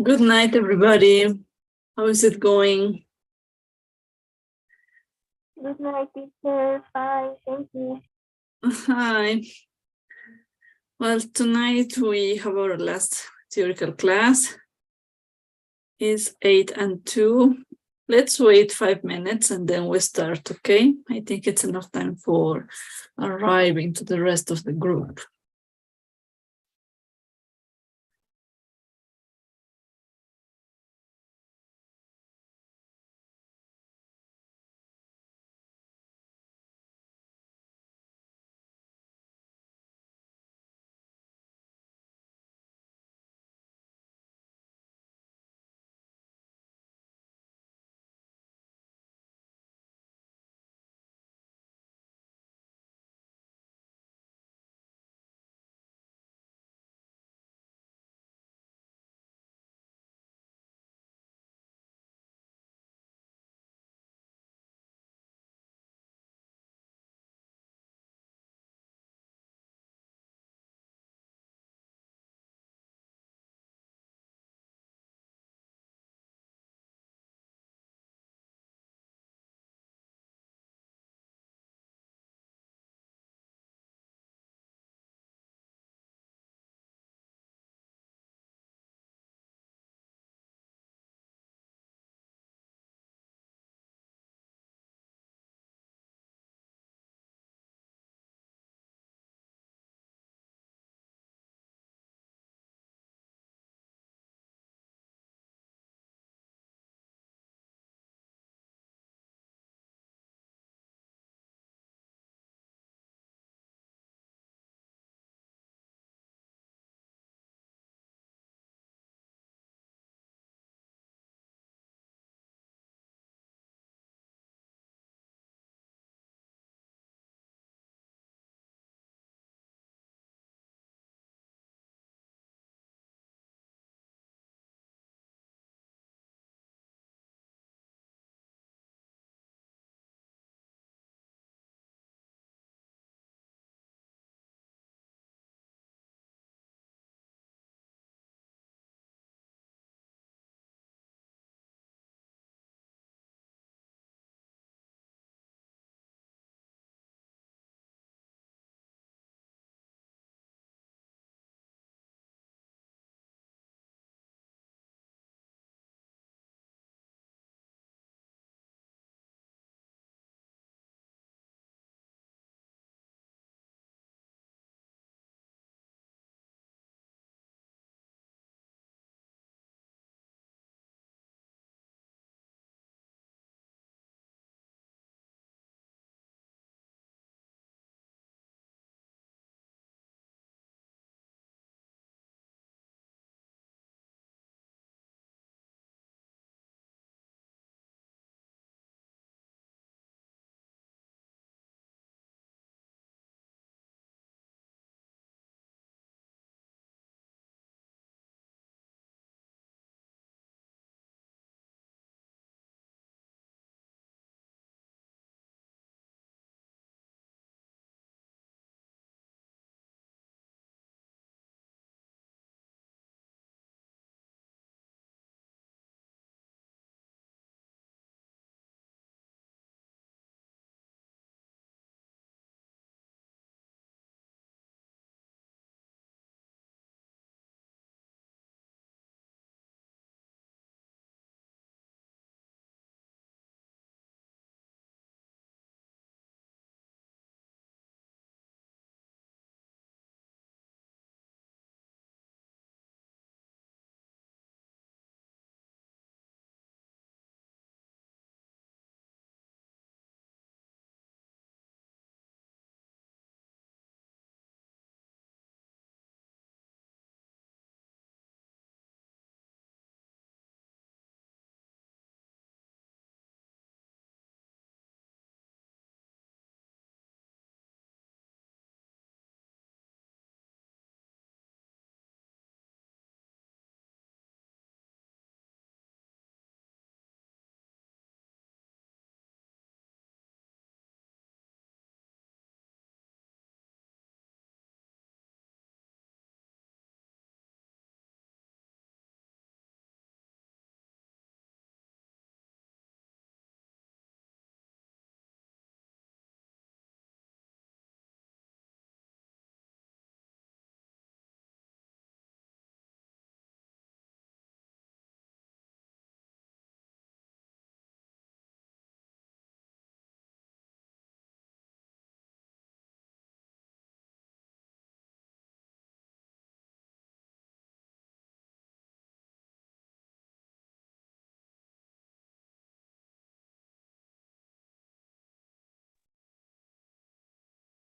Good night, everybody. How is it going? Good night, teacher. Fine, thank you. Hi. Well, tonight we have our last theoretical class. It's 8 and 2. Let's wait 5 minutes and then we start, okay? I think it's enough time for arriving to the rest of the group.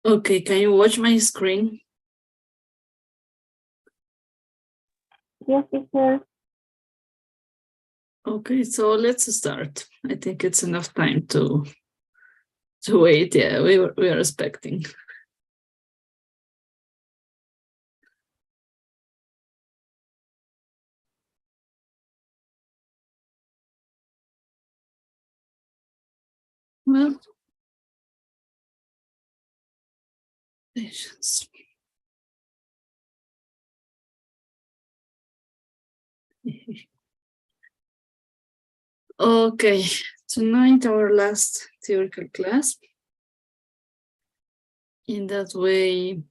Okay, can you watch my screen? Yes, teacher. Okay, so let's start. I think it's enough time to wait. Yeah, we are expecting. Well, patience. Okay, tonight our last theoretical class. In that way,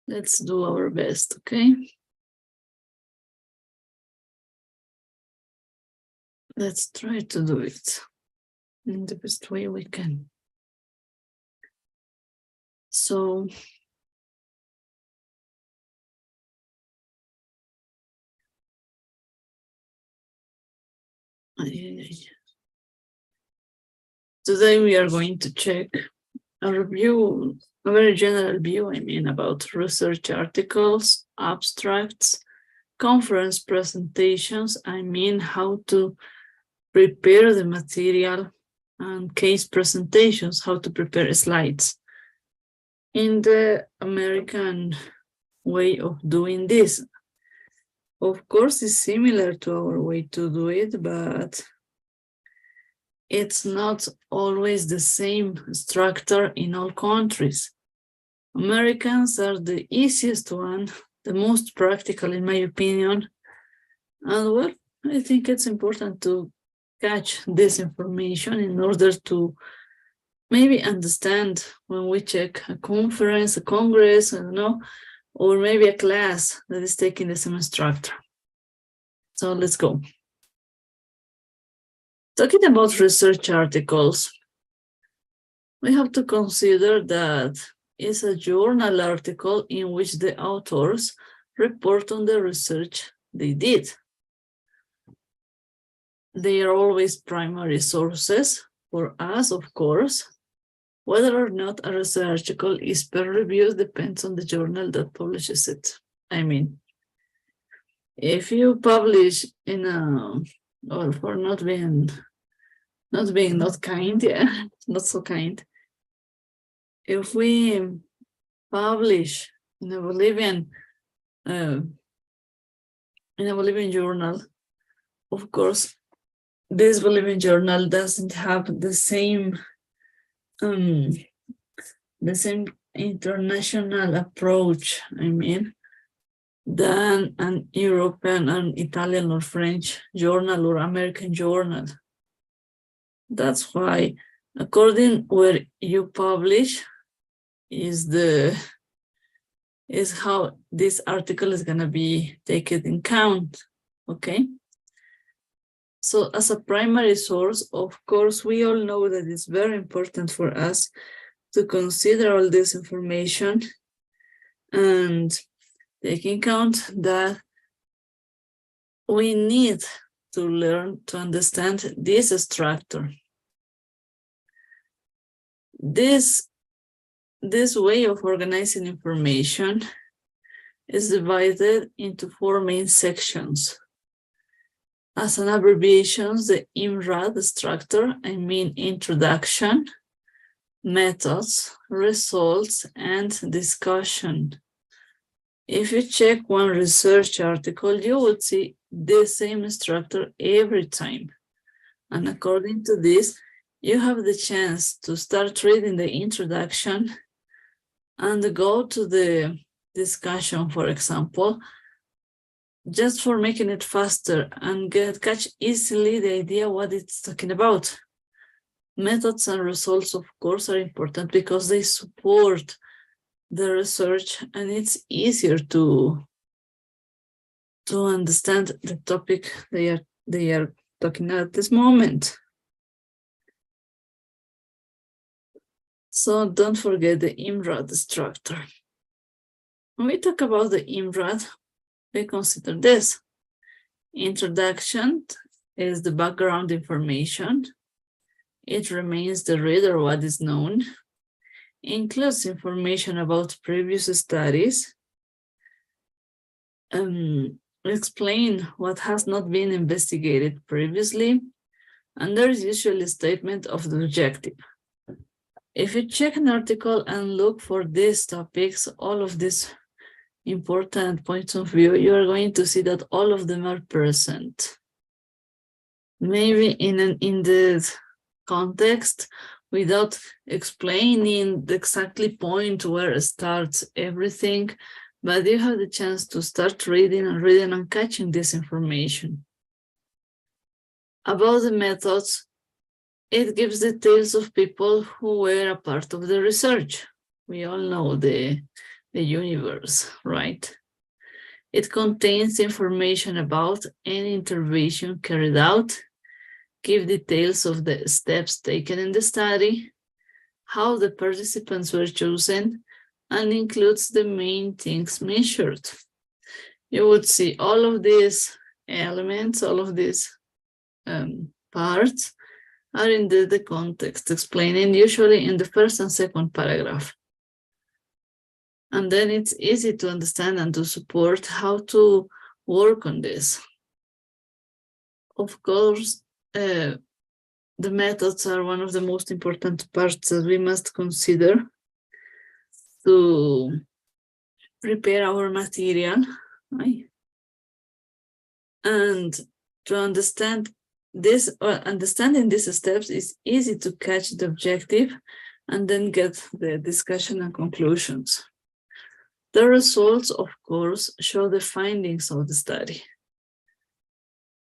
let's do our best, okay? Let's try to do it in the best way we can. So, today we are going to check a review, a very general view, about research articles, abstracts, conference presentations, how to prepare the material, and case presentations, how to prepare slides. In the American way of doing this, of course, it's similar to our way to do it, but it's not always the same structure in all countries. Americans are the easiest one, the most practical in my opinion. And well, I think it's important to catch this information in order to maybe understand when we check a conference, a congress, I don't know, or maybe a class that is taking the same structure. So let's go. Talking about research articles, we have to consider that it's a journal article in which the authors report on the research they did. They are always primary sources for us, of course. Whether or not a research article is peer-reviewed depends on the journal that publishes it. If you publish in a, or for not being not kind, yeah, not so kind. If we publish in a Bolivian journal, of course, this Bolivian journal doesn't have the same international approach, than an European and Italian or French journal or American journal. That's why, according where you publish, is how this article is gonna be taken in count, okay? So as a primary source, of course, we all know that it's very important for us to consider all this information and take in account that we need to learn to understand this structure. This way of organizing information is divided into 4 main sections. As an abbreviation, the IMRAD structure, introduction, methods, results, and discussion. If you check one research article, you would see the same structure every time. And according to this, you have the chance to start reading the introduction and go to the discussion, for example, just for making it faster and catch easily the idea what it's talking about. Methods and results, of course, are important because they support the research and it's easier to understand the topic they are talking at this moment. So don't forget the IMRAD structure. When we talk about the IMRAD, we consider this. Introduction is the background information. It remains the reader what is known. includes information about previous studies, explain what has not been investigated previously, and there is usually a statement of the objective. If you check an article and look for these topics, all of these important points of view, you are going to see that all of them are present. Maybe in the context, without explaining the exactly point where it starts everything, but you have the chance to start reading and catching this information. About the methods, it gives details of people who were a part of the research. We all know the universe, right? It contains information about any intervention carried out, give details of the steps taken in the study, how the participants were chosen, and includes the main things measured. You would see all of these elements, all of these parts are in the context, explaining usually in the first and second paragraph. And then it's easy to understand and to support how to work on this. Of course, the methods are one of the most important parts that we must consider to prepare our material, right? And to understand this, understanding these steps is easy to catch the objective and then get the discussion and conclusions. The results, of course, show the findings of the study,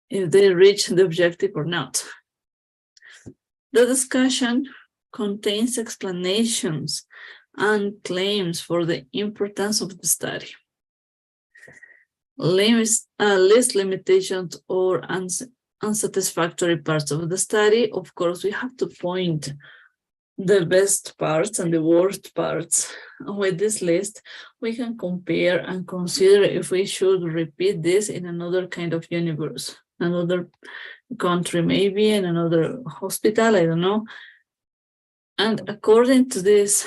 if they reach the objective or not. The discussion contains explanations and claims for the importance of the study. List limitations or unsatisfactory parts of the study. Of course, we have to point the best parts and the worst parts. With this list, we can compare and consider if we should repeat this in another kind of universe, another country, maybe in another hospital, I don't know. And according to these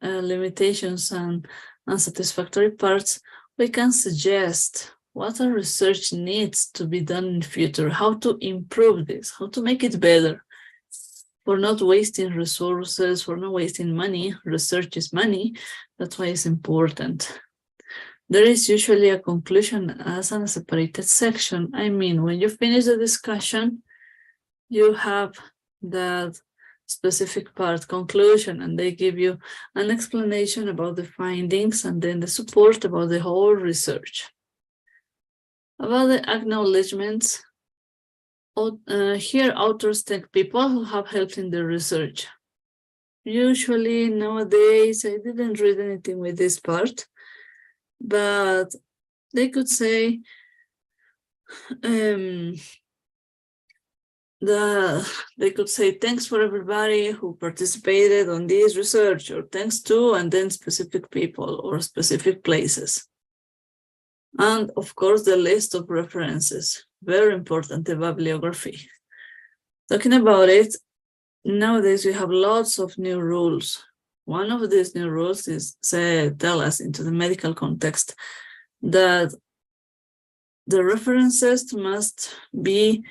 limitations and unsatisfactory parts, we can suggest what our research needs to be done in the future, how to improve this, how to make it better, for not wasting resources, for not wasting money. Research is money, that's why it's important. There is usually a conclusion as a separated section. I mean, when you finish the discussion, you have that specific part, conclusion, and they give you an explanation about the findings and then the support about the whole research. About the acknowledgements, here authors thank people who have helped in the research. Usually nowadays, I didn't read anything with this part, but they could say thanks for everybody who participated on this research, or thanks to, and then specific people or specific places. And of course, the list of references, very important, the bibliography. Talking about it, nowadays we have lots of new rules. One of these new rules is tell us into the medical context that the references must be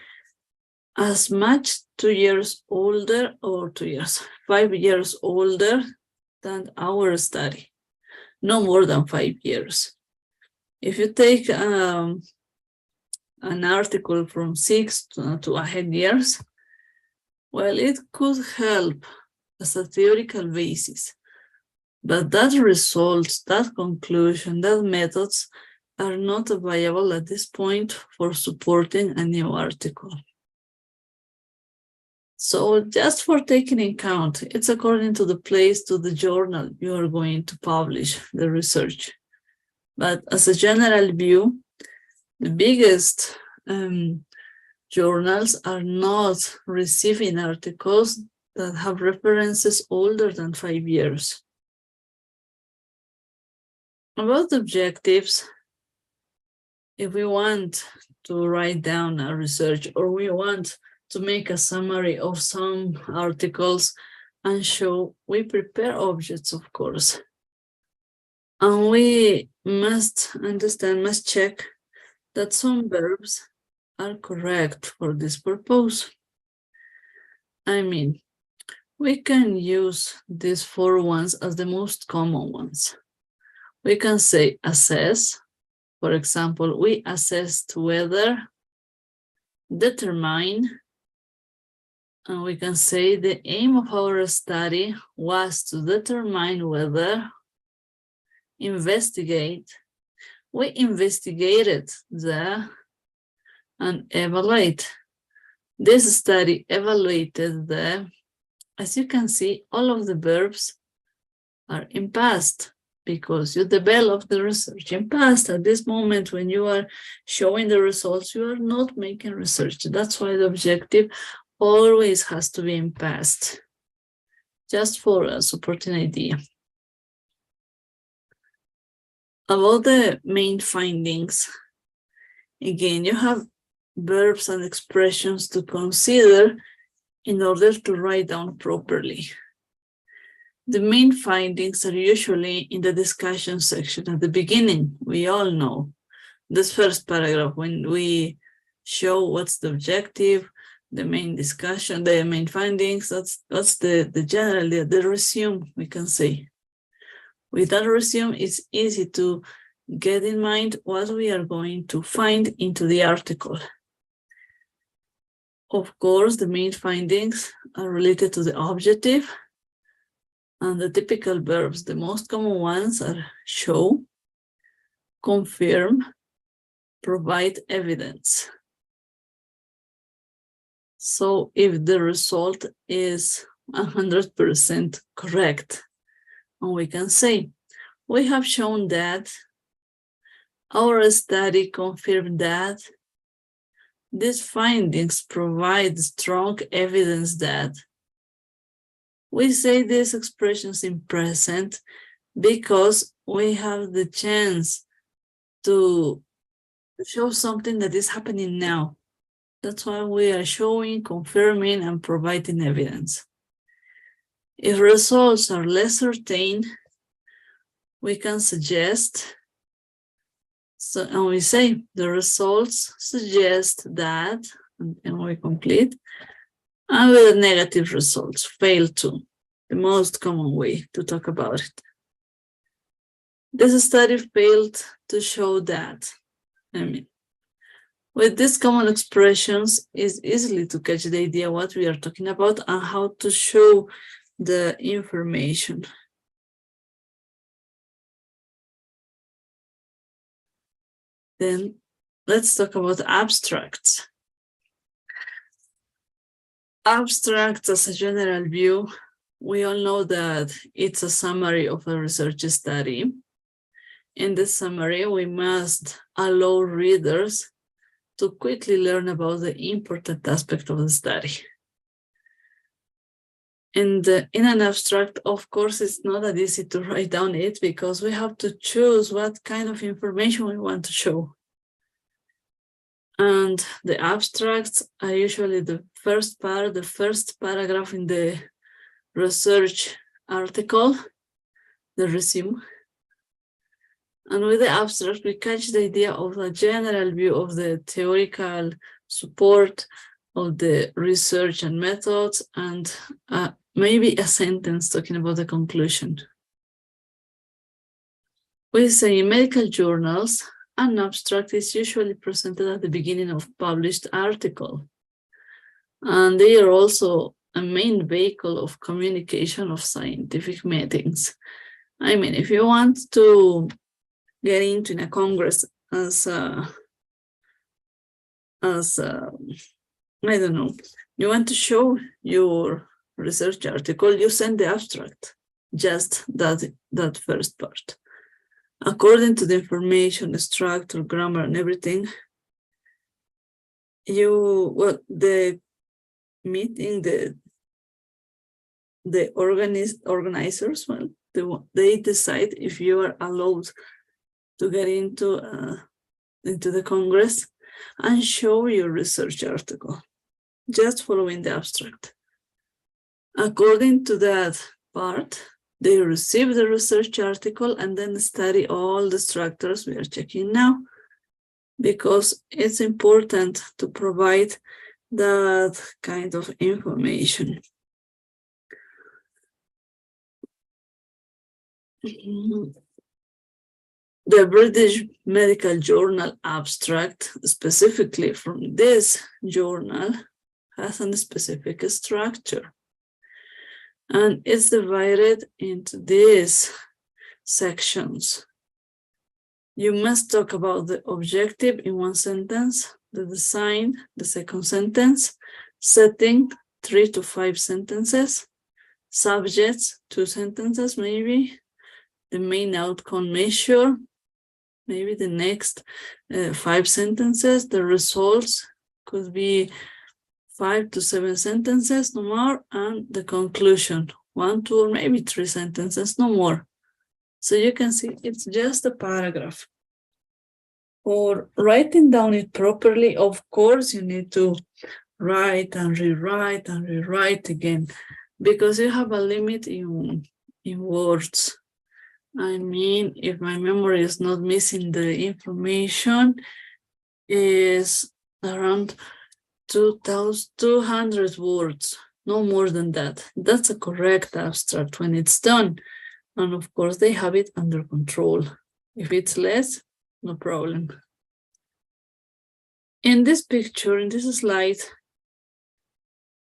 as much 2 years older, or 5 years older than our study, no more than 5 years. If you take an article from 6 to 8 years, well, it could help as a theoretical basis, but that results, that conclusion, that methods are not viable at this point for supporting a new article. So just for taking in account, it's according to the place, to the journal you are going to publish the research. But as a general view, the biggest journals are not receiving articles that have references older than 5 years. About objectives, if we want to write down our research, or we want to make a summary of some articles, and show we prepare objects, of course. And we must understand, must check that some verbs are correct for this purpose. I mean, we can use these 4 ones as the most common ones. We can say assess. For example, we assessed whether, determine, and we can say the aim of our study was to determine whether, investigate. We investigated the, and evaluate. This study evaluated the. As you can see, all of the verbs are in past because you develop the research in past. At this moment, when you are showing the results, you are not making research. That's why the objective always has to be in past, just for a supporting idea. About the main findings, again, you have verbs and expressions to consider in order to write down properly. The main findings are usually in the discussion section at the beginning. We all know this first paragraph when we show what's the objective, the main discussion, the main findings. That's the general, the resume, we can say. With that resume, it's easy to get in mind what we are going to find into the article. Of course, the main findings are related to the objective, and the typical verbs, the most common ones are show, confirm, provide evidence. So if the result is 100% correct, and we can say, we have shown that, our study confirmed that, these findings provide strong evidence that. We say these expressions in present because we have the chance to show something that is happening now. That's why we are showing, confirming, and providing evidence. If results are less certain, we can suggest, and we say the results suggest that, and we complete, and with negative results, fail to, the most common way to talk about it. This study failed to show that. With these common expressions, it's easily to catch the idea what we are talking about and how to show the information. Then let's talk about abstracts. Abstracts as a general view, we all know that it's a summary of a research study. In this summary, we must allow readers to quickly learn about the important aspect of the study. And in an abstract, of course, it's not that easy to write down it because we have to choose what kind of information we want to show. And the abstracts are usually the first part, the first paragraph in the research article, the resume. And with the abstract, we catch the idea of a general view of the theoretical support of the research and methods, and maybe a sentence talking about the conclusion. We say in medical journals, an abstract is usually presented at the beginning of published article. And they are also a main vehicle of communication of scientific meetings. I mean, if you want to get into in a congress as I don't know, you want to show your research article, you send the abstract, just that first part. According to the information, structure, grammar, and everything, the meeting, the organizers, they decide if you are allowed to get into the Congress and show your research article, just following the abstract. According to that part, they receive the research article and then study all the structures we are checking now, because it's important to provide that kind of information. The British Medical Journal abstract, specifically from this journal, has a specific structure. And it's divided into these sections. You must talk about the objective in one sentence, the design, the second sentence, setting, 3 to 5 sentences, subjects, 2 sentences maybe, the main outcome measure, maybe the next 5 sentences, the results could be 5 to 7 sentences, no more, and the conclusion, 1, 2, or maybe 3 sentences, no more. So you can see it's just a paragraph. For writing down it properly, of course, you need to write and rewrite again, because you have a limit in words. I mean, if my memory is not missing, the information is around 2,200 words, no more than that. That's a correct abstract when it's done. And of course, they have it under control. If it's less, no problem. In this picture, in this slide,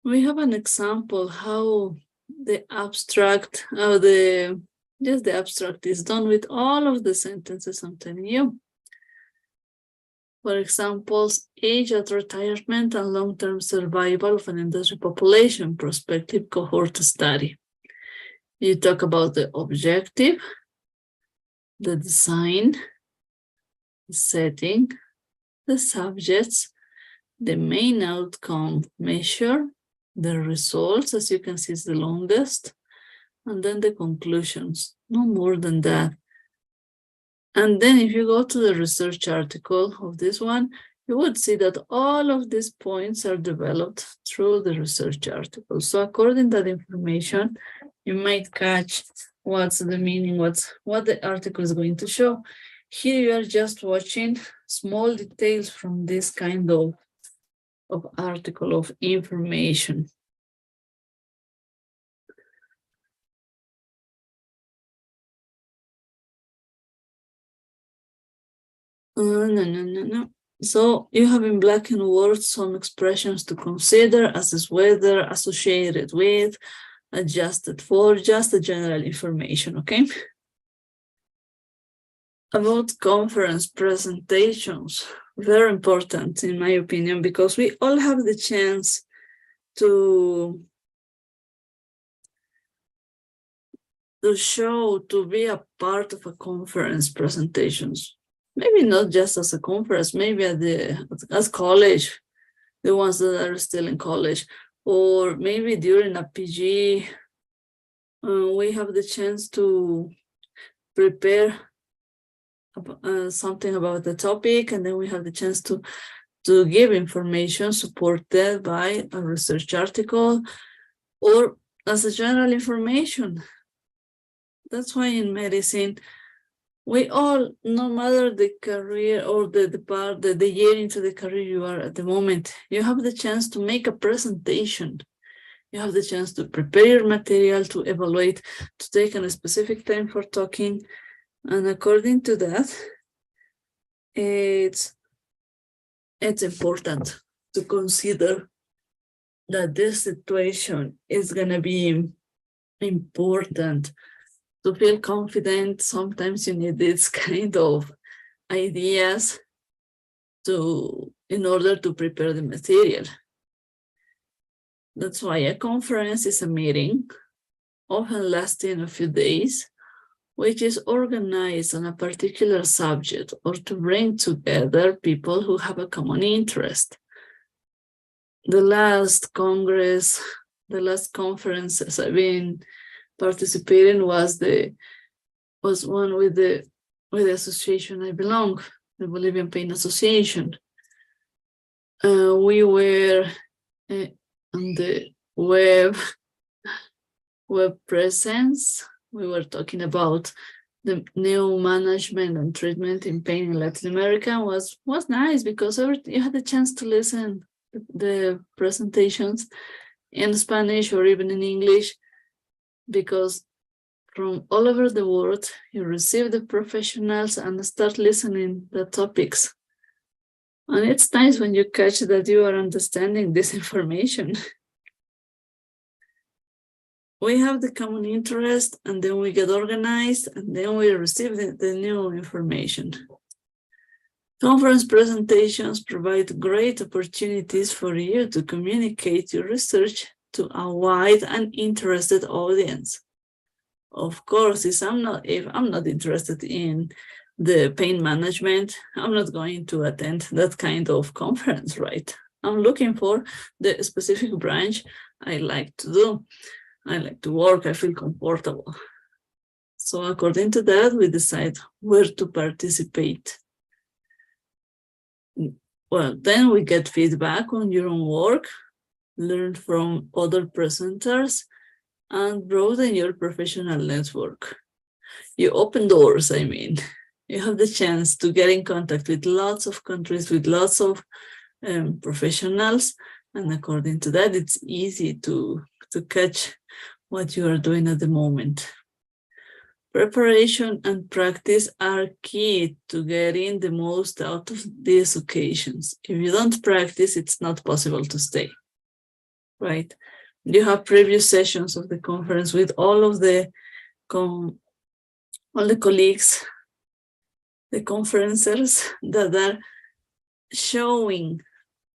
we have an example how the abstract, the abstract is done with all of the sentences I'm telling you. For example, age at retirement and long-term survival of an industrial population, prospective cohort study. You talk about the objective, the design, the setting, the subjects, the main outcome measure, the results, as you can see, is the longest, and then the conclusions, no more than that. And then if you go to the research article of this one, you would see that all of these points are developed through the research article. So according to that information, you might catch what's the meaning, what the article is going to show. Here you are just watching small details from this kind of article of information. No. So you have in black and words some expressions to consider, as is whether, associated with, adjusted for, just the general information, okay? About conference presentations, very important in my opinion, because we all have the chance to show, to be a part of a conference presentations. Maybe not just as a conference, maybe as college, the ones that are still in college, or maybe during a PG, we have the chance to prepare something about the topic, and then we have the chance to give information supported by a research article or as a general information. That's why in medicine, we all, no matter the career or the year into the career you are at the moment, you have the chance to make a presentation. You have the chance to prepare your material, to evaluate, to take a specific time for talking. And according to that, it's important to consider that this situation is going to be important. To feel confident, sometimes you need this kind of ideas in order to prepare the material. That's why a conference is a meeting, often lasting a few days, which is organized on a particular subject or to bring together people who have a common interest. The last conferences I've been participating was one with the association I belong, the Bolivian Pain Association. We were on the web web presence. We were talking about the new management and treatment in pain in Latin America. Was nice because you had the chance to listen the presentations in Spanish or even in English, because from all over the world, you receive the professionals and start listening the topics. And it's nice when you catch that you are understanding this information. We have the common interest, and then we get organized, and then we receive the new information. Conference presentations provide great opportunities for you to communicate your research to a wide and interested audience. Of course, if I'm not interested in the pain management, I'm not going to attend that kind of conference, right? I'm looking for the specific branch I like to do. I like to work, I feel comfortable. So according to that, we decide where to participate. Well, then we get feedback on your own work, learn from other presenters, and broaden your professional network. You open doors, I mean. You have the chance to get in contact with lots of countries, with lots of professionals, and according to that, it's easy to catch what you are doing at the moment. Preparation and practice are key to getting the most out of these occasions. If you don't practice, it's not possible to stay, right? You have previous sessions of the conference with all of the colleagues, the conferencers that are showing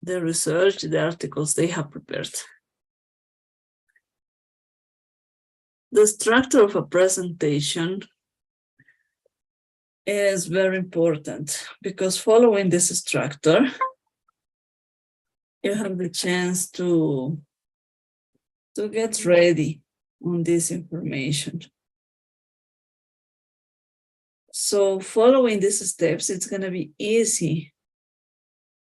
the research, the articles they have prepared. The structure of a presentation is very important because following this structure, you have the chance to get ready on this information. So following these steps, it's going to be easy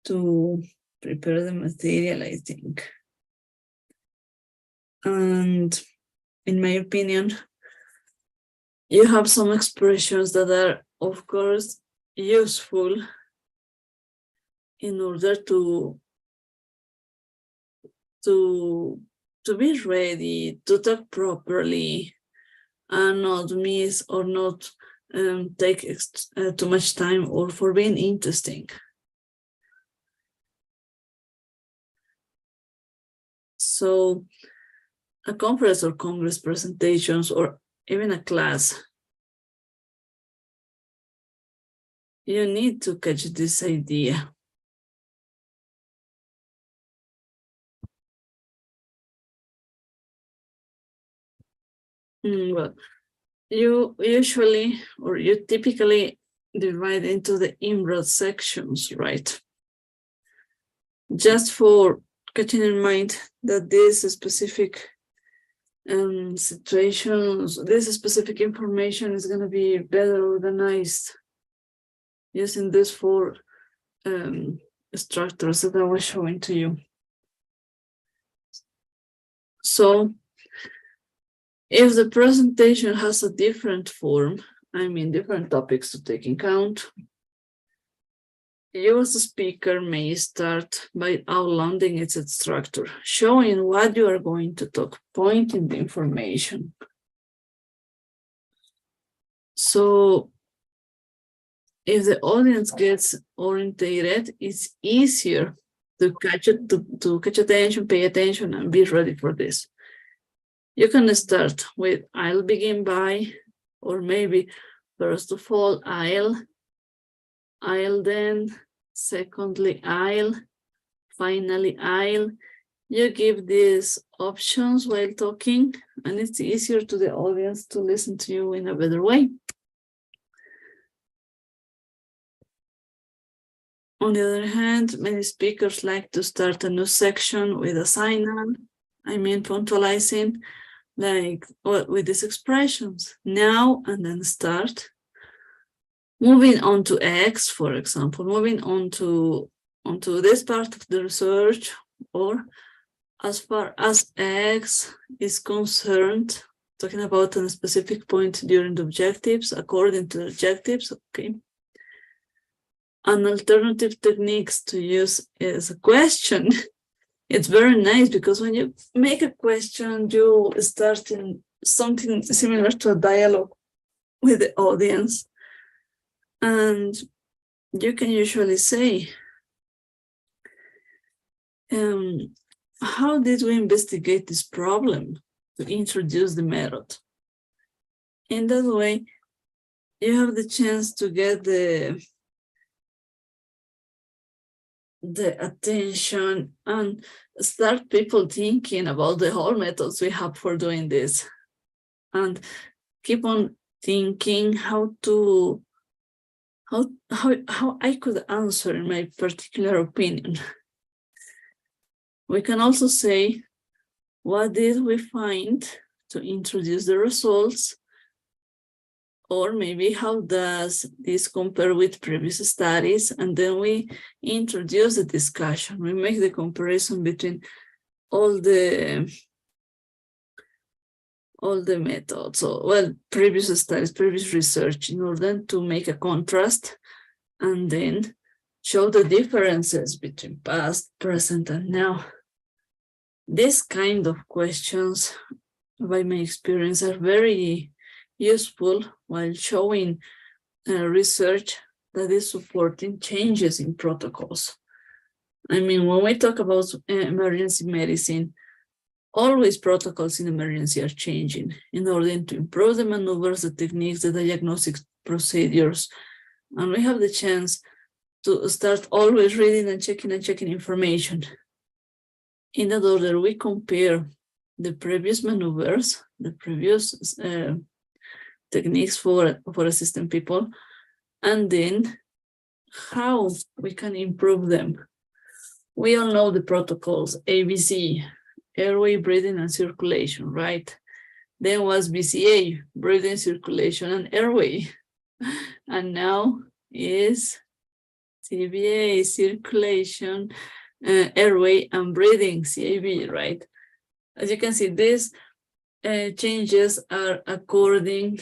to prepare the material, I think. And in my opinion, you have some expressions that are, of course, useful in order to be ready, to talk properly, and not miss or not take too much time, or for being interesting. So a conference or congress presentations, or even a class, you need to catch this idea. Well, you usually, or you typically divide into the in-broad sections, right? Just for catching in mind that this specific situations, this specific information is going to be better organized using these four structures that I was showing to you. So if the presentation has a different form, I mean different topics to take in account, you as a speaker may start by outlining its structure, showing what you are going to talk, pointing the information. So if the audience gets orientated, it's easier to catch it, to catch attention, pay attention, and be ready for this. You can start with I'll begin by, or maybe first of all, I'll then, secondly, I'll, finally, I'll. You give these options while talking, and it's easier to the audience to listen to you in a better way. On the other hand, many speakers like to start a new section with a sign-on, I mean punctualizing, like with these expressions, now and then start. Moving on to X, for example, moving on to this part of the research, or as far as X is concerned, talking about a specific point during the objectives, according to the objectives, okay. An alternative techniques to use is a question. It's very nice because when you make a question, you start in something similar to a dialogue with the audience. And you can usually say, how did we investigate this problem to introduce the method? In that way, you have the chance to get the attention and start people thinking about the whole methods we have for doing this, and keep on thinking how I could answer in my particular opinion. We can also say, what did we find to introduce the results? Or maybe how does this compare with previous studies? And then we introduce the discussion. We make the comparison between all the methods, so, previous studies, previous research, in order to make a contrast and then show the differences between past, present, and now. These kind of questions, by my experience, are very useful while showing research that is supporting changes in protocols. I mean, when we talk about emergency medicine, always protocols in emergency are changing in order to improve the maneuvers, the techniques, the diagnostic procedures. And we have the chance to start always reading and checking information. In that order, we compare the previous maneuvers, the previous techniques for assisting people, and then how we can improve them. We all know the protocols, ABC, airway, breathing, and circulation, right? Then was BCA, breathing, circulation, and airway. And now is CBA, circulation, airway, and breathing, CAB, right? As you can see, these changes are according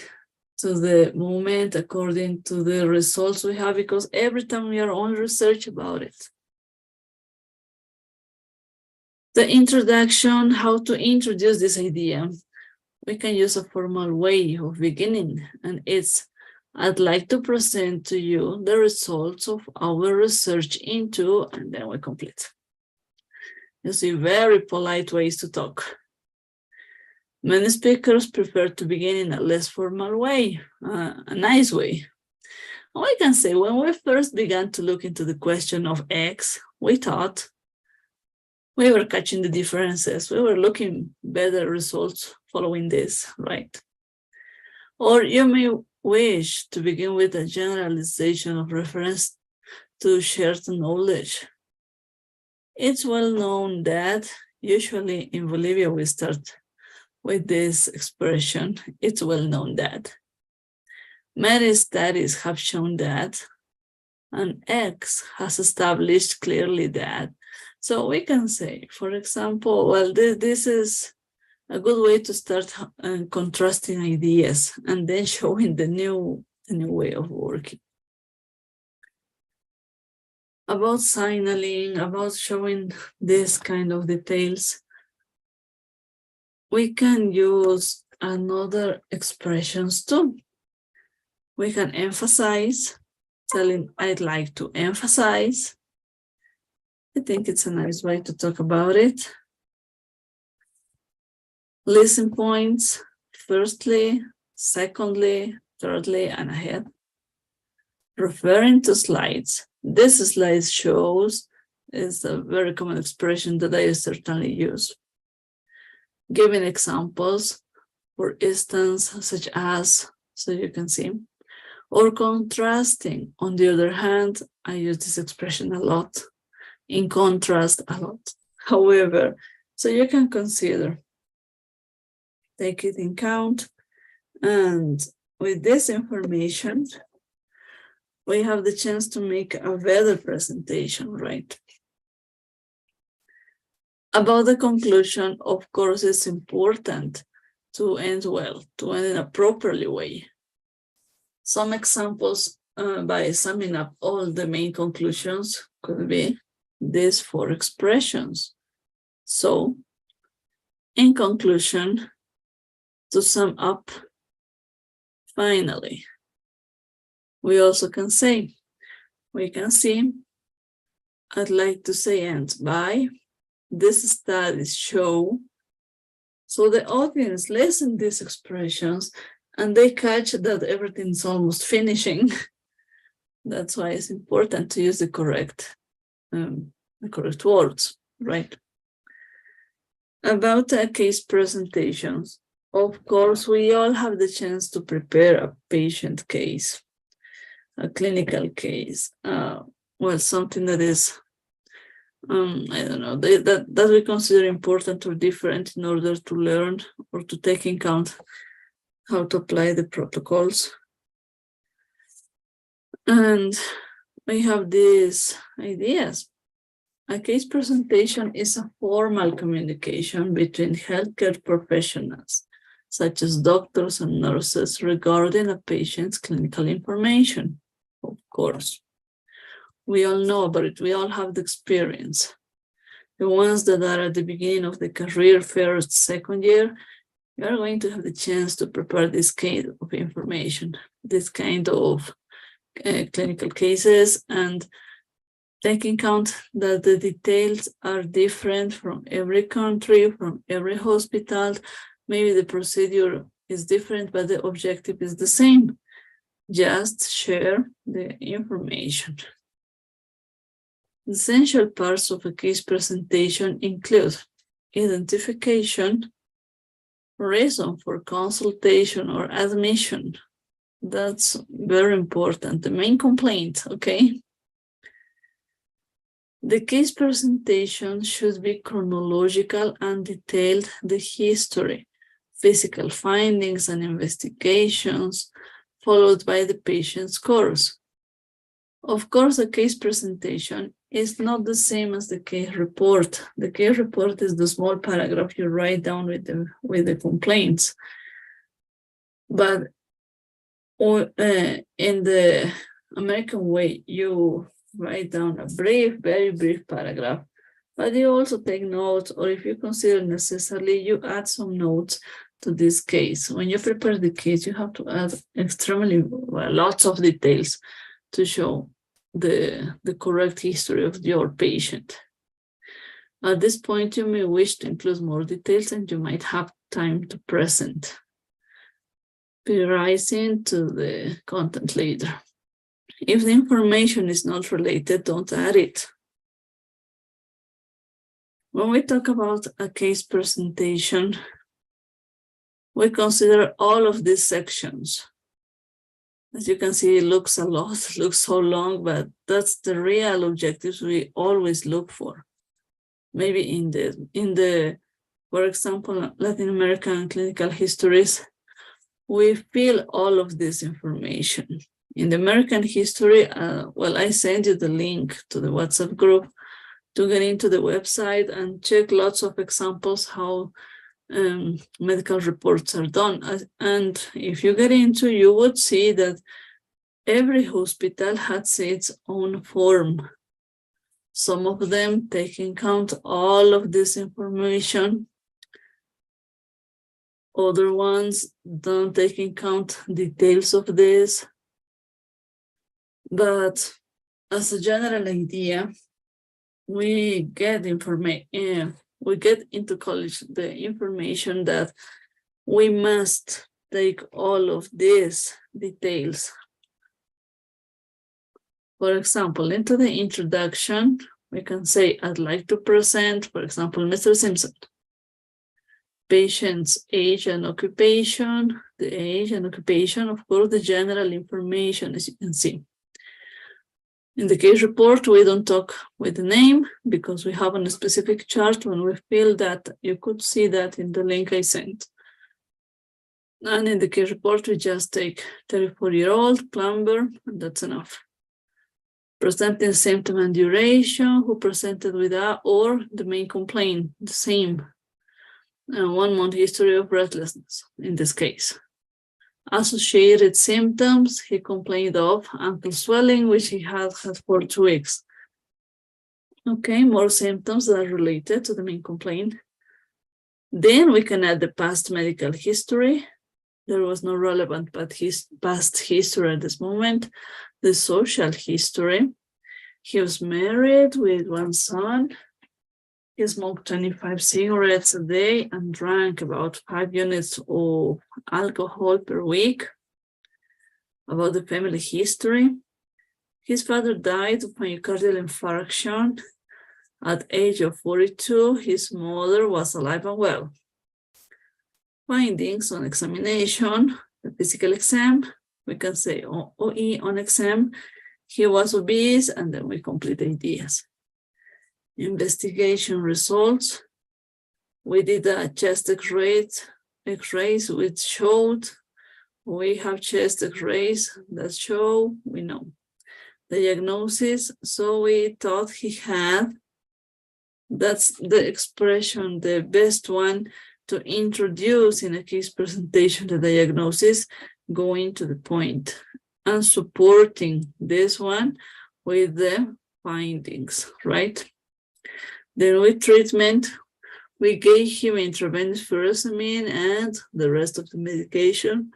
to the moment, according to the results we have, because every time we are on research about it. The introduction, how to introduce this idea. We can use a formal way of beginning, and it's, I'd like to present to you the results of our research into, and then we complete. You see, very polite ways to talk. Many speakers prefer to begin in a less formal way, a nice way. We can say, when we first began to look into the question of X, we thought we were catching the differences. We were looking better results following this, right? Or you may wish to begin with a generalization of reference to shared knowledge. It's well known that usually in Bolivia we start with this expression. It's well known that many studies have shown that, and X has established clearly that. So we can say, for example, well, this is a good way to start contrasting ideas and then showing the new way of working. About signaling, about showing this kind of details, we can use another expressions too. We can emphasize, telling I'd like to emphasize. I think it's a nice way to talk about it. Listen points, firstly, secondly, thirdly, and ahead. Referring to slides. This slide shows is a very common expression that I certainly use. Giving examples, for instance, such as, so you can see, or contrasting. On the other hand, I use this expression a lot. In contrast, a lot. However, so you can consider, take it in count, and with this information, we have the chance to make a better presentation, right? About the conclusion, of course, it's important to end well, to end in a properly way. Some examples by summing up all the main conclusions could be these 4 expressions. So, in conclusion, to sum up, finally, we also can say, we can see, I'd like to say end by, these studies show. So the audience listen these expressions and they catch that everything's almost finishing. That's why it's important to use the correct words, right? About case presentations, of course, we all have the chance to prepare a patient case, a clinical case, well, something that is, I don't know, that we consider important or different in order to learn or to take in account how to apply the protocols. And we have these ideas. A case presentation is a formal communication between healthcare professionals, such as doctors and nurses, regarding a patient's clinical information. Of course, we all know about it. We all have the experience. The ones that are at the beginning of the career, first, second year, you are going to have the chance to prepare this kind of information, this kind of clinical cases, and take in account that the details are different from every country, from every hospital. Maybe the procedure is different, but the objective is the same. Just share the information. Essential parts of a case presentation include identification, reason for consultation or admission. That's very important. The main complaint, okay? The case presentation should be chronological and detailed the history, physical findings and investigations, followed by the patient's course. Of course, a case presentation is not the same as the case report. The case report is the small paragraph you write down with the complaints. But in the American way, you write down a brief, very brief paragraph, but you also take notes, or if you consider necessary, you add some notes to this case. When you prepare the case, you have to add lots of details to show the correct history of your patient. At this point, you may wish to include more details and you might have time to present. Prioritizing to the content later. If the information is not related, don't add it. When we talk about a case presentation, we consider all of these sections. As you can see, it looks a lot, it looks so long, but that's the real objectives we always look for. Maybe in the, for example, Latin American clinical histories, we fill all of this information. In the American history, I send you the link to the WhatsApp group to get into the website and check lots of examples how medical reports are done. And if you get into, you would see that every hospital has its own form. Some of them take into account all of this information. Other ones don't take into account details of this. But as a general idea, we get information. We get into college the information that we must take all of these details. For example, into the introduction, we can say, I'd like to present, for example, Mr. Simpson. Patient's age and occupation, the age and occupation, of course, the general information, as you can see. In the case report, we don't talk with the name because we have a specific chart. When we fill that, you could see that in the link I sent. And in the case report, we just take 34-year-old plumber, and that's enough. Presenting symptom and duration, who presented with a or the main complaint, the same. 1 month history of breathlessness in this case. Associated symptoms, he complained of ankle swelling, which he had for 2 weeks. Okay, more symptoms that are related to the main complaint. Then we can add the past medical history. There was no relevant but his past history at this moment. The social history. He was married with 1 son. He smoked 25 cigarettes a day and drank about 5 units of alcohol per week. About the family history. His father died of myocardial infarction at age of 42. His mother was alive and well. Findings on examination, the physical exam, we can say OE on exam. He was obese, and then we complete ideas. Investigation results. We did a chest x-rays which showed we have chest x-rays that show, we know. Diagnosis, so we thought he had, that's the expression, the best one to introduce in a case presentation, the diagnosis, going to the point and supporting this one with the findings, right? Then with treatment, we gave him intravenous furosemide and the rest of the medication.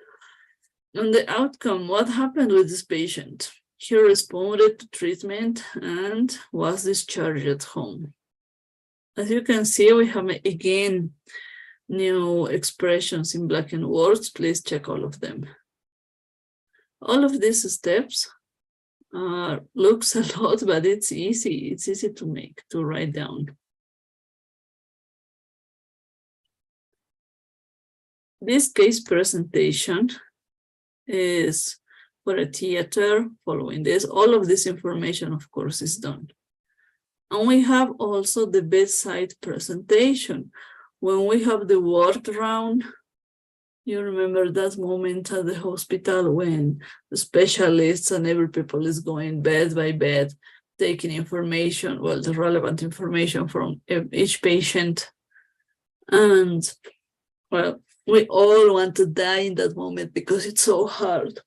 On the outcome, what happened with this patient? He responded to treatment and was discharged at home. As you can see, we have again new expressions in black and words. Please check all of them. All of these steps looks a lot, but it's easy. It's easy to make, to write down. This case presentation is for a theater. Following this, all of this information, of course, is done. And we have also the bedside presentation. When we have the ward round, you remember that moment at the hospital when the specialists and every people is going bed by bed, taking information, well, the relevant information from each patient. And, well, we all want to die in that moment because it's so hard.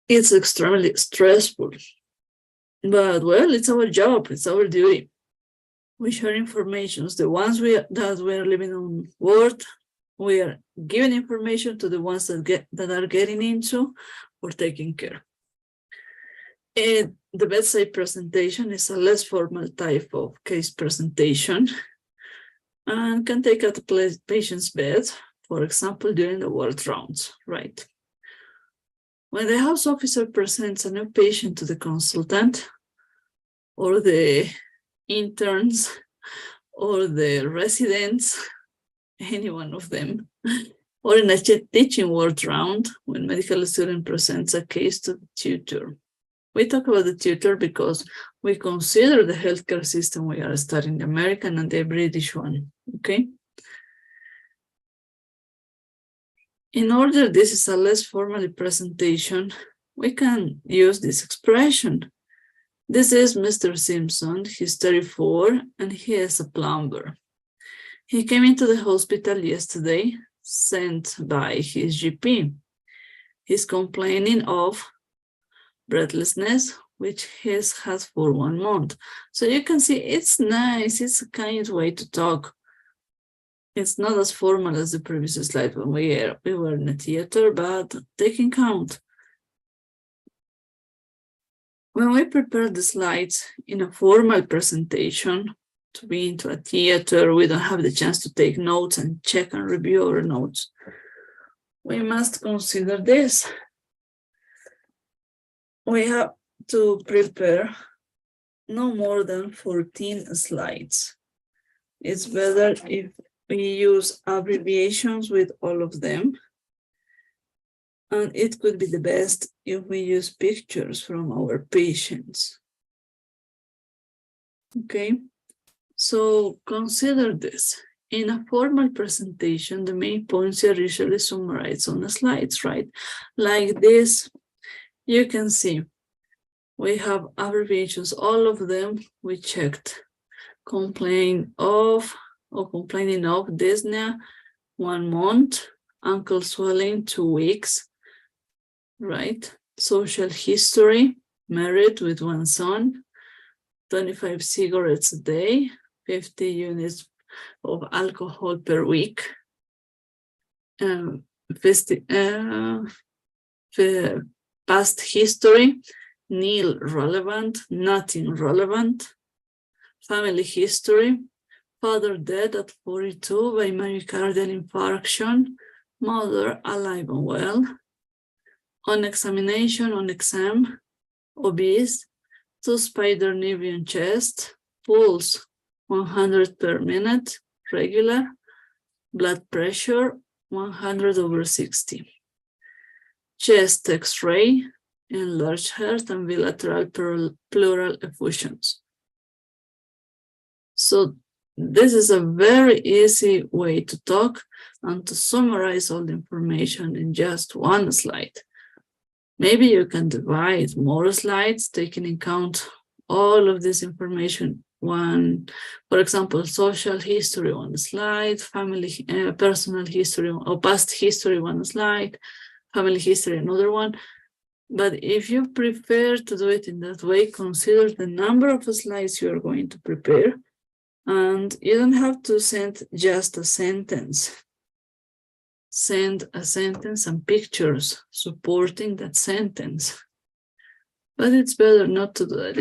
It's extremely stressful. But, well, it's our job, it's our duty. We share information. The ones that we're living on ward, we are giving information to the ones that are getting into or taking care. The bedside presentation is a less formal type of case presentation and can take at the patient's bed, for example, during the ward rounds, right? When the house officer presents a new patient to the consultant or the interns or the residents, any one of them, or in a teaching ward round, when medical student presents a case to the tutor. We talk about the tutor because we consider the healthcare system we are studying, the American and the British one, okay? In order, this is a less formal presentation, we can use this expression. This is Mr. Simpson, he's 34, and he is a plumber. He came into the hospital yesterday, sent by his GP. He's complaining of breathlessness, which he has had for 1 month. So you can see it's nice, it's a kind way to talk. It's not as formal as the previous slide when we were in a theater, but taking count. When we prepare the slides in a formal presentation, to be into a theater, we don't have the chance to take notes and check and review our notes. We must consider this. We have to prepare no more than 14 slides. It's better if we use abbreviations with all of them. And it could be the best if we use pictures from our patients. Okay, so consider this. In a formal presentation, the main points are usually summarized on the slides, right? Like this, you can see We have abbreviations, all of them we checked. Complaining of dyspnea, 1 month, ankle swelling, 2 weeks, right? Social history, married with 1 son, 25 cigarettes a day, 50 units of alcohol per week, past history, nil relevant, nothing relevant, family history, father dead at 42 by myocardial infarction, mother alive and well, on examination, on exam, obese, 2 spider Nevian chest, pulse 100 per minute, regular, blood pressure 100/60. Chest X-ray, enlarged heart and bilateral pleural effusions. So this is a very easy way to talk and to summarize all the information in just 1 slide. Maybe you can divide more slides, taking into account all of this information. For example, social history 1 slide, family, personal history or past history 1 slide, family history another one. But if you prefer to do it in that way, consider the number of slides you are going to prepare. And you don't have to send just a sentence. Send a sentence and pictures supporting that sentence. But it's better not to do that.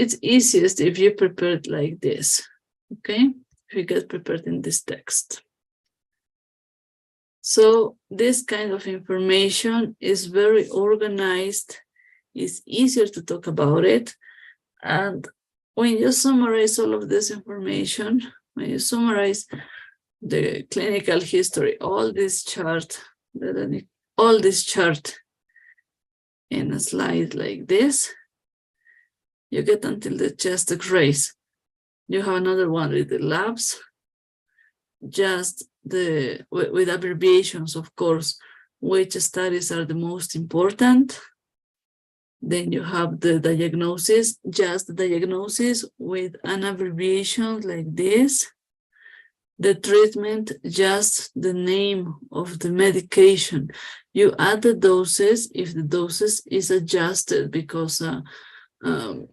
It's easiest if you prepare it like this, okay? If you get prepared in this text. So this kind of information is very organized. It's easier to talk about it. And when you summarize all of this information, when you summarize the clinical history, all this chart in a slide like this, you get until the chest X-rays. You have another one with the labs, just with abbreviations, of course, which studies are the most important. Then you have the diagnosis, just the diagnosis with an abbreviation like this. The treatment, just the name of the medication. You add the doses if the doses is adjusted because an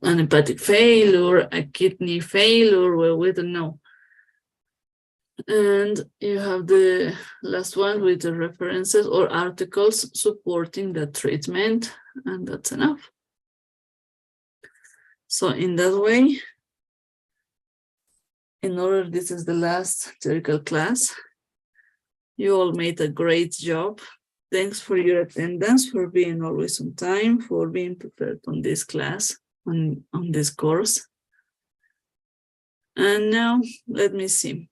hepatic failure, a kidney failure, well, we don't know. And you have the last one with the references or articles supporting the treatment, and that's enough. So in that way, in order, this is the last theoretical class. You all made a great job. Thanks for your attendance, for being always on time, for being prepared on this class, on this course. And now, let me see.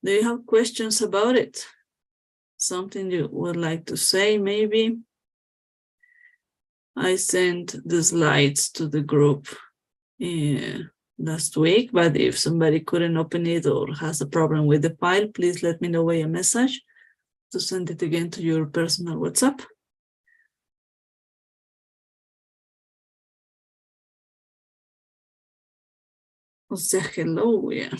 Do you have questions about it? Something you would like to say, maybe? I sent the slides to the group last week, but if somebody couldn't open it or has a problem with the file, please let me know via message to send it again to your personal WhatsApp. O sea, hello, yeah.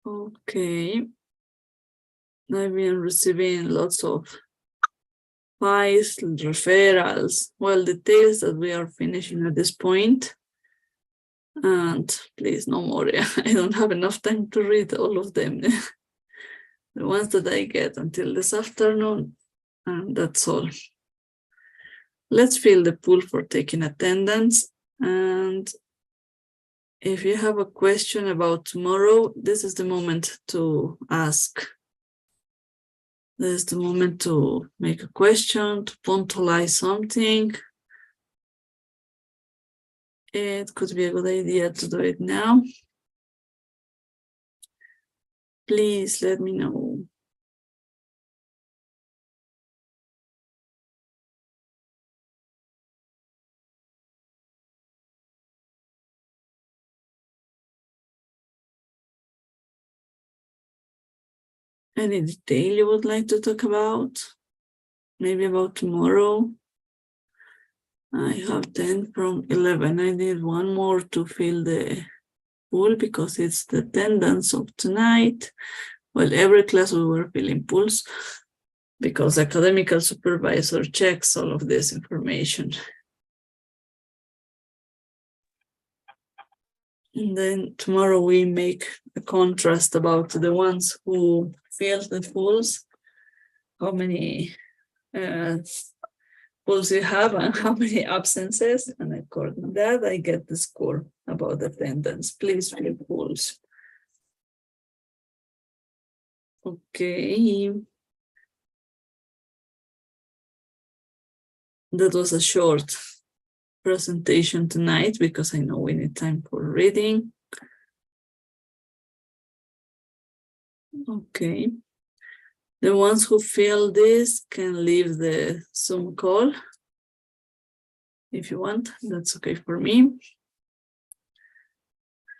Okay. I've been receiving lots of files, referrals, well, details that we are finishing at this point. And please, no more. I don't have enough time to read all of them. The ones that I get until this afternoon, and that's all. Let's fill the pool for taking attendance. And if you have a question about tomorrow, this is the moment to ask. This is the moment to make a question, to punctualize something. It could be a good idea to do it now. Please let me know. Any detail you would like to talk about? Maybe about tomorrow? I have 10 from 11. I need one more to fill the pool because it's the attendance of tonight. Well, every class we were filling pools because the academical supervisor checks all of this information. And then tomorrow we make a contrast about the ones who filled the pools, how many pools you have and how many absences, and according to that, I get the score about attendance. Please fill pools. Okay. That was a short presentation tonight because I know we need time for reading. Okay. The ones who feel this can leave the Zoom call if you want. That's okay for me.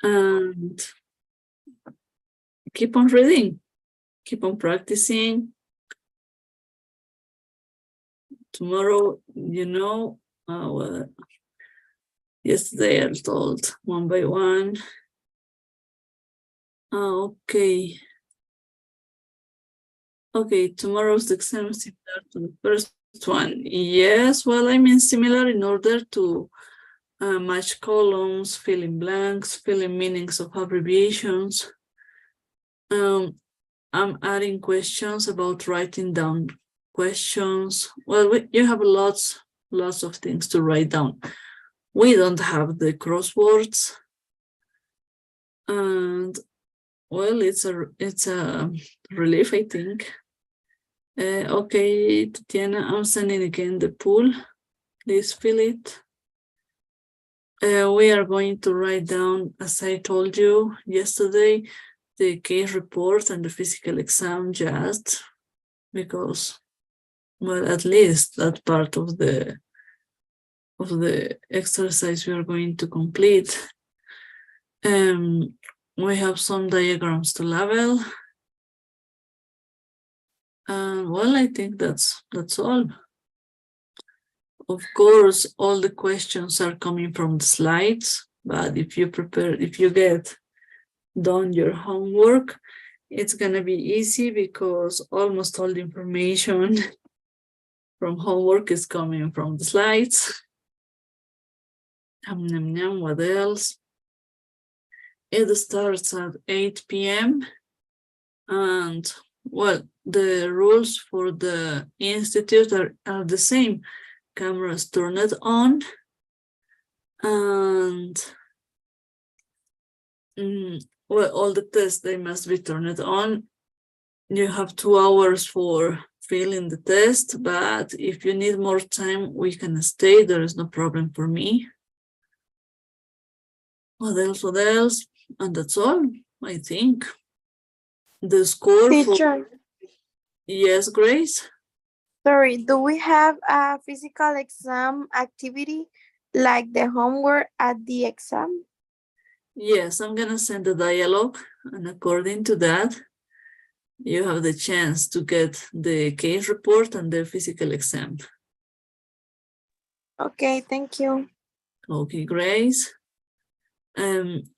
And keep on reading, keep on practicing. Tomorrow, you know, yesterday I told one by one. Okay. Okay, tomorrow's exam is similar to the first one. Yes, well, I mean similar in order to match columns, fill in blanks, fill in meanings of abbreviations. I'm adding questions about writing down questions. Well, you have lots of things to write down. We don't have the crosswords. And well, it's a relief, I think. Okay, Tatiana, I'm sending again the pool. Please fill it. We are going to write down, as I told you yesterday, the case report and the physical exam just because, well, at least that part of the exercise we are going to complete. We have some diagrams to level. Well, I think that's all. Of course, all the questions are coming from the slides, but if you get done your homework, it's gonna be easy because almost all the information from homework is coming from the slides. What else? It starts at 8 p.m. and well, the rules for the institute are the same. Cameras turned on, and well, all the tests, they must be turned on. You have 2 hours for filling the test, but if you need more time, we can stay. There is no problem for me. What else? And that's all, I think. The score. Teacher. Yes, Grace? Sorry, do we have a physical exam activity like the homework at the exam? Yes, I'm gonna send a dialogue, and according to that, you have the chance to get the case report and the physical exam. Okay, thank you. Okay, Grace.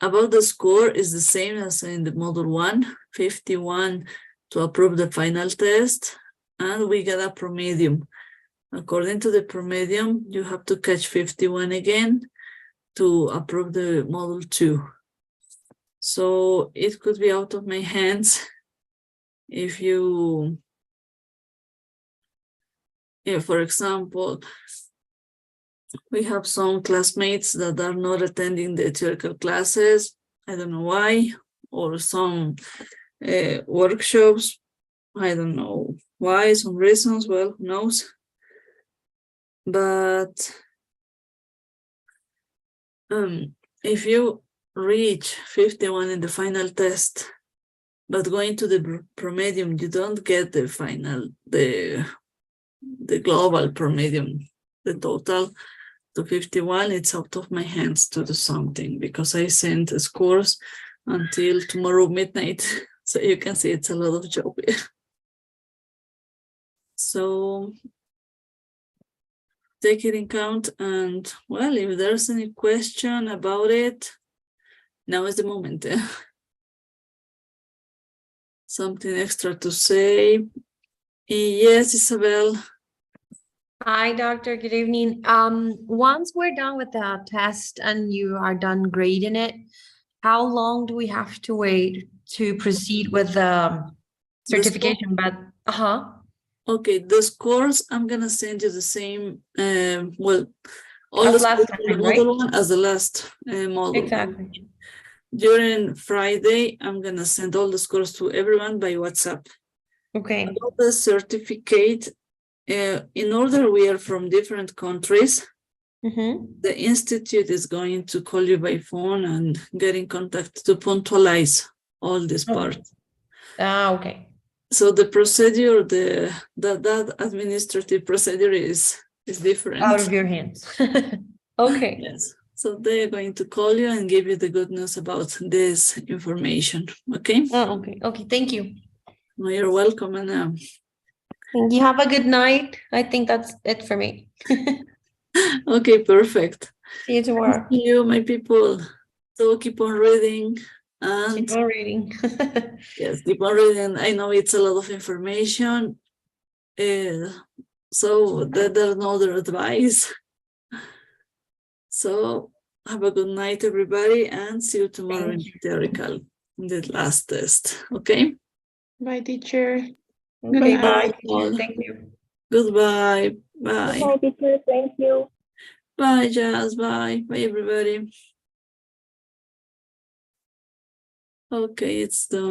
About the score is the same as in the model 1, 51 to approve the final test, and we get a promedium. According to the promedium, you have to catch 51 again to approve the model 2. So it could be out of my hands if you, for example, we have some classmates that are not attending the theoretical classes. I don't know why, or some workshops. I don't know why, some reasons, well, who knows? But if you reach 51 in the final test, but going to the promedium, you don't get the final, the global promedium, the total to 51, it's out of my hands to do something because I sent scores until tomorrow midnight. So you can see it's a lot of job. So take it in count, and well, if there's any question about it, now is the moment. Something extra to say? Yes, Isabel. Hi, Doctor. Good evening. Once we're done with the test and you are done grading it, how long do we have to wait to proceed with the certification? But Okay, the scores, I'm gonna send you the same, well, all As the last scores in the time, model right? one as the last model. Exactly. During Friday, I'm gonna send all the scores to everyone by WhatsApp. Okay. About the certificate, in order we are from different countries, the institute is going to call you by phone and get in contact to punctualize all this part. Okay. So the procedure, that administrative procedure is different. Out of your hands. Okay. Yes. So they're going to call you and give you the good news about this information. Okay. Okay. Okay. Thank you. Well, you're welcome, and You have a good night. I think that's it for me. okay, perfect. See you tomorrow. See you, my people. So keep on reading. And Keep on reading. yes, keep on reading. I know it's a lot of information. So there's no other advice. So have a good night, everybody, and see you tomorrow in theoretical, in the last test. Okay? Bye, teacher. Okay, Bye. bye. Thank you. Goodbye. Bye. Bye, teacher. Thank you. Bye, Jazz. Bye. Bye, everybody. Okay, it's done.